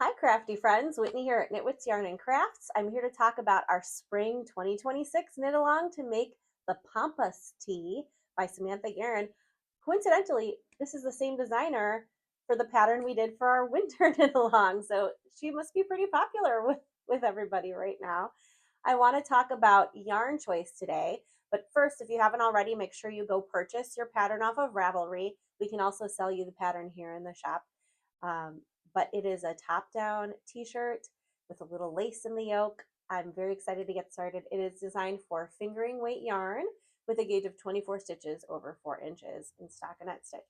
Hi, crafty friends. Whitney here at Knitwits Yarn and Crafts. I'm here to talk about our spring 2026 knit along to make the Pampas Tee by Samantha Guerin. Coincidentally, this is the same designer for the pattern we did for our winter knit along, so she must be pretty popular with everybody right now. I want to talk about yarn choice today, but first, if you haven't already, make sure you go purchase your pattern off of Ravelry. We can also sell you the pattern here in the shop. Um, but it is a top-down t-shirt with a little lace in the yoke. I'm very excited to get started. It is designed for fingering weight yarn with a gauge of 24 stitches over 4 inches in stockinette stitch.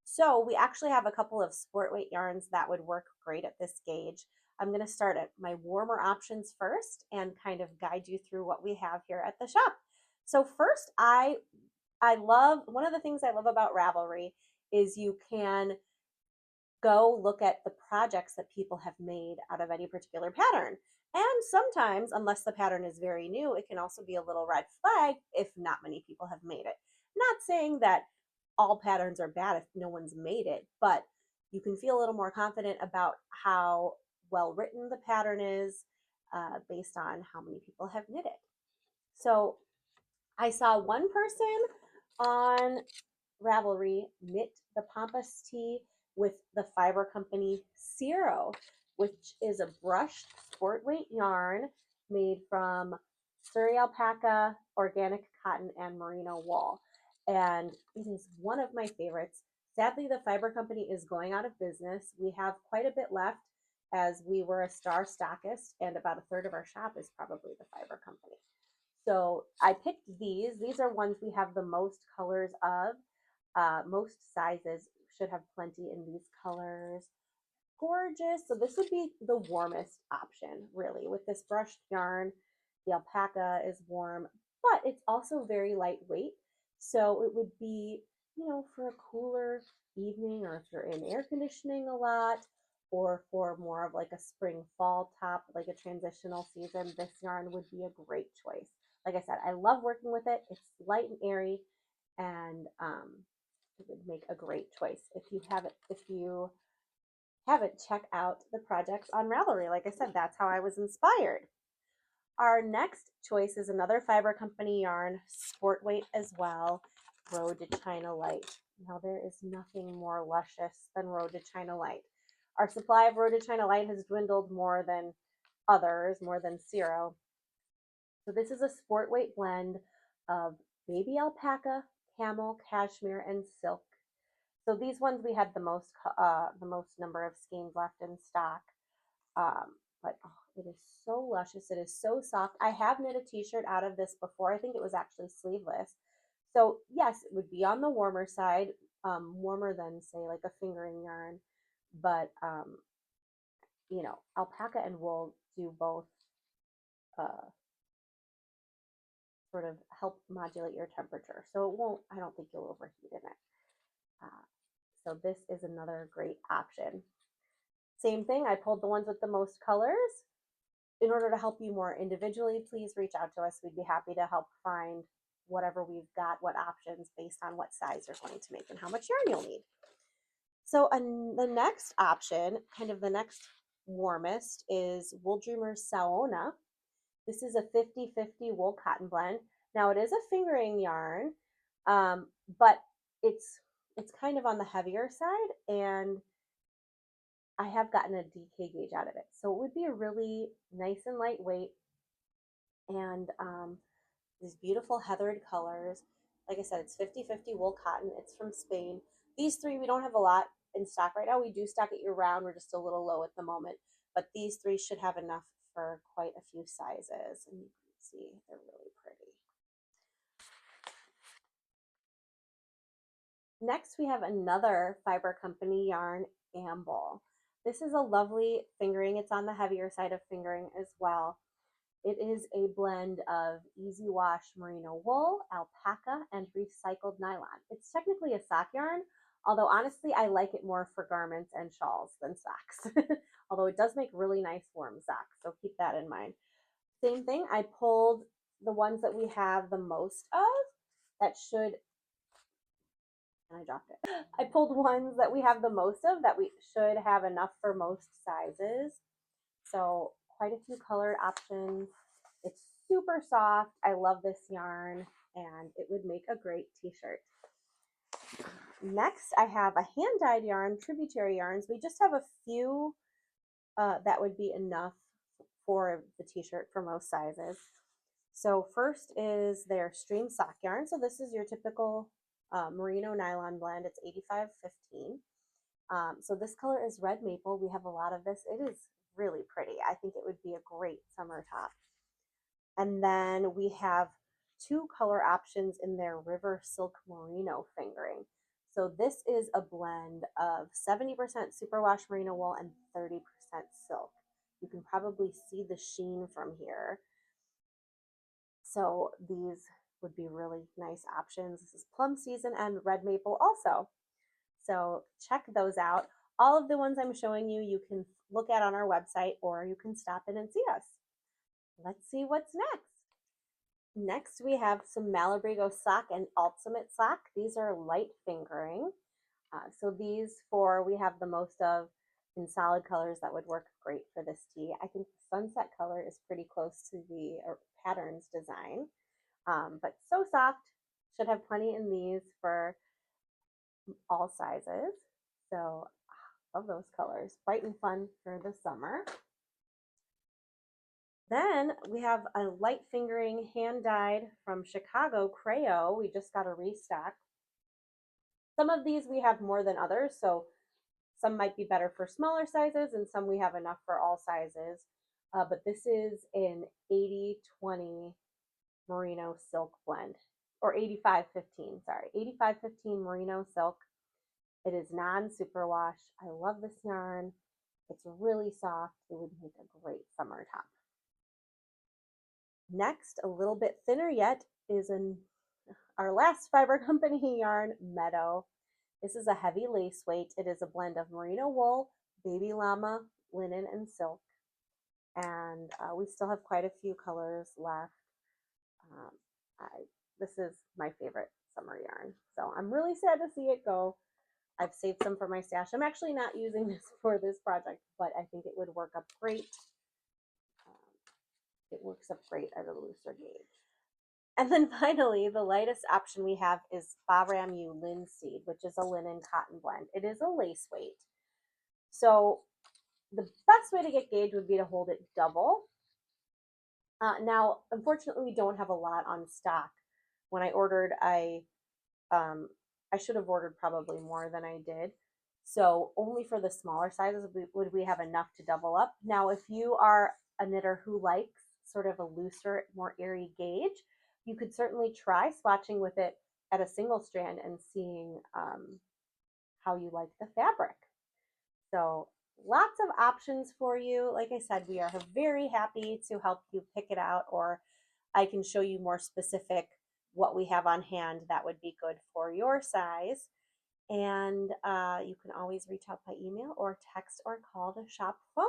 So we actually have a couple of sport weight yarns that would work great at this gauge. I'm going to start at my warmer options first and kind of guide you through what we have here at the shop. So first, I love, one of the things I love about Ravelry is you can go look at the projects that people have made out of any particular pattern. And sometimes, unless the pattern is very new, it can also be a little red flag if not many people have made it. Not saying that all patterns are bad if no one's made it, but you can feel a little more confident about how well written the pattern is based on how many people have knit it. So I saw one person on Ravelry knit the Pampas Tee with the fiber company Zero, which is a brushed sport weight yarn made from Surrey alpaca, organic cotton, and merino wool. And it is one of my favorites. Sadly, the fiber company is going out of business. We have quite a bit left as we were a star stockist, and about a third of our shop is probably the fiber company. So I picked these. These are ones we have the most colors of. Most sizes should have plenty in these colors. Gorgeous. So this would be the warmest option, really. With this brushed yarn, the alpaca is warm, but it's also very lightweight. So it would be, for a cooler evening, or if you're in air conditioning a lot, or for more of like a spring fall top, like a transitional season, this yarn would be a great choice. Like I said, I love working with it. It's light and airy, and it would make a great choice. If you haven't, check out the projects on Ravelry. Like I said, that's how I was inspired. Our next choice is another fiber company yarn, sport weight as well, Road to China Light. Now there is nothing more luscious than Road to China Light. Our supply of Road to China Light has dwindled more than others, more than Zero. So this is a sport weight blend of baby alpaca, camel, cashmere, and silk. So these ones we had the most number of skeins left in stock. But oh, it is so luscious. It is so soft. I have knit a t-shirt out of this before. I think it was actually sleeveless. So yes, it would be on the warmer side, warmer than say like a fingering yarn. But alpaca and wool do both uh, sort of help modulate your temperature. So it won't. I don't think you'll overheat in it. Uh, so this is another great option. Same thing, I pulled the ones with the most colors. In order to help you more individually, please reach out to us. We'd be happy to help find whatever we've got, what options based on what size you're going to make and how much yarn you'll need. So the next option, kind of the next warmest, is Wool Dreamer's Saona. This is a 50-50 wool cotton blend. Now it is a fingering yarn, but it's kind of on the heavier side, and I have gotten a DK gauge out of it. So it would be a really nice and lightweight, and these beautiful heathered colors. Like I said, it's 50-50 wool cotton. It's from Spain. These three, we don't have a lot in stock right now. We do stock it year round. We're just a little low at the moment. But these three should have enough for quite a few sizes. And you can see they're really pretty. Next, we have another fiber company yarn, Amble. This is a lovely fingering. It's on the heavier side of fingering as well. It is a blend of easy wash merino wool, alpaca, and recycled nylon. It's technically a sock yarn, although honestly I like it more for garments and shawls than socks. Although it does make really nice warm socks, so keep that in mind. Same thing, I pulled the ones that we have the most of that should and I dropped it. I pulled ones that we have the most of that we should have enough for most sizes. So quite a few colored options. It's super soft. I love this yarn and it would make a great t-shirt. Next, I have a hand-dyed yarn, tributary yarns. We just have a few that would be enough for the t-shirt for most sizes. So first is their stream sock yarn. So this is your typical merino nylon blend. It's 8515. So this color is red maple. We have a lot of this. It is really pretty. I think it would be a great summer top. And then we have two color options in their river silk merino fingering. So this is a blend of 70% superwash merino wool and 30% silk. You can probably see the sheen from here. So these would be really nice options. This is plum season and red maple also. So check those out. All of the ones I'm showing you, you can look at on our website or you can stop in and see us. Let's see what's next. Next, we have some Malabrigo sock and Ultimate sock. These are light fingering. So these four we have the most of in solid colors that would work great for this tee. I think the sunset color is pretty close to the patterns design, but so soft. Should have plenty in these for all sizes. So love those colors. Bright and fun for the summer. Then we have a light fingering hand dyed from Chicago Creo. We just got a restock. Some of these we have more than others, so some might be better for smaller sizes and some we have enough for all sizes. But this is an 80-20 merino silk blend, or 85-15, sorry, 85-15 merino silk. It is non-superwash. I love this yarn. It's really soft. It would make a great summer top. Next, a little bit thinner yet, is our last fiber company yarn, Meadow. This is a heavy lace weight. It is a blend of merino wool, baby llama, linen, and silk. And we still have quite a few colors left. This is my favorite summer yarn. So I'm really sad to see it go. I've saved some for my stash. I'm actually not using this for this project, but I think it would work up great. It works up great at a looser gauge. And then finally, the lightest option we have is Bahram Linseed, which is a linen cotton blend. It is a lace weight. So the best way to get gauge would be to hold it double. Now, unfortunately, we don't have a lot on stock. When I ordered, I should have ordered probably more than I did. So only for the smaller sizes would we have enough to double up. Now, if you are a knitter who likes sort of a looser, more airy gauge, you could certainly try swatching with it at a single strand and seeing how you like the fabric. So lots of options for you. Like I said, we are very happy to help you pick it out, or I can show you more specific what we have on hand that would be good for your size. And you can always reach out by email or text or call the shop phone.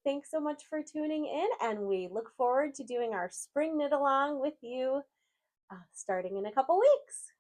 Thanks so much for tuning in, and we look forward to doing our spring knit along with you starting in a couple weeks.